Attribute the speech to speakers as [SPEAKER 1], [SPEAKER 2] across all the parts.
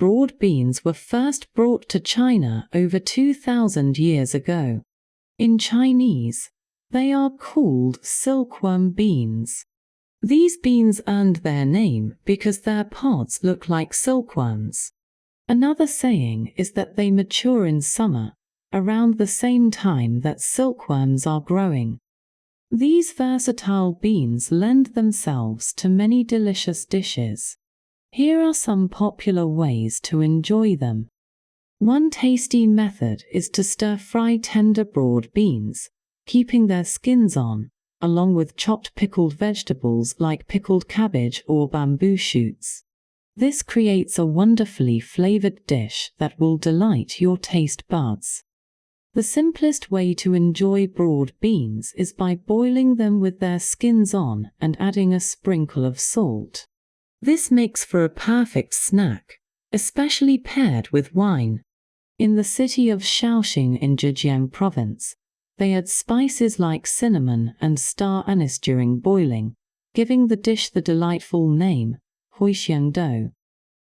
[SPEAKER 1] broad beans were first brought to China over 2,000 years ago. In Chinese, they are called silkworm beans. These beans earned their name because their pods look like silkworms. Another saying is that they mature in summer, around the same time that silkworms are growing. These versatile beans lend themselves to many delicious dishes. Here are some popular ways to enjoy them. One tasty method is to stir-fry tender broad beans, keeping their skins on, along with chopped pickled vegetables like pickled cabbage or bamboo shoots. This creates a wonderfully flavored dish that will delight your taste buds. The simplest way to enjoy broad beans is by boiling them with their skins on and adding a sprinkle of salt. This makes for a perfect snack, especially paired with wine. In the city of Shaoxing in Zhejiang province, they add spices like cinnamon and star anise during boiling, giving the dish the delightful name, huixiangdou.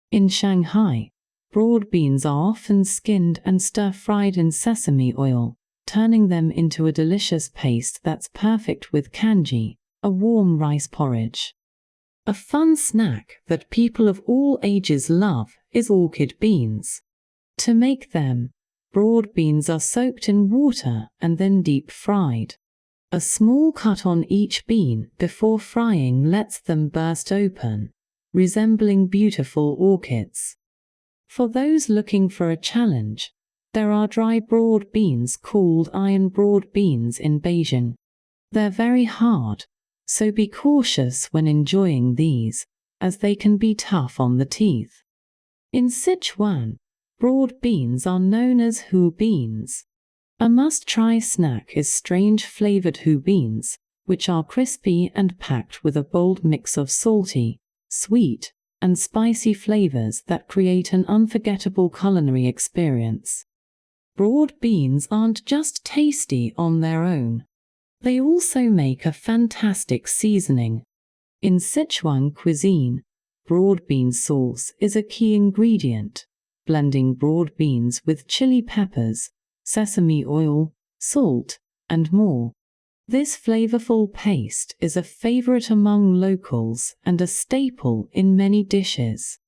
[SPEAKER 1] In Shanghai, broad beans are often skinned and stir-fried in sesame oil, turning them into a delicious paste that's perfect with kanji, a warm rice porridge. A fun snack that people of all ages love is orchid beans. To make them, broad beans are soaked in water and then deep-fried. A small cut on each bean before frying lets them burst open, resembling beautiful orchids. For those looking for a challenge, there are dry broad beans called iron broad beans in Beijing. They're very hard, so be cautious when enjoying these, as they can be tough on the teeth. In Sichuan, broad beans are known as hu beans. A must-try snack is strange-flavored hu beans, which are crispy and packed with a bold mix of salty, sweet, and spicy flavors that create an unforgettable culinary experience. Broad beans aren't just tasty on their own. They also make a fantastic seasoning. In Sichuan cuisine, broad bean sauce is a key ingredient, blending broad beans with chili peppers, sesame oil, salt, and more. This flavorful paste is a favorite among locals and a staple in many dishes.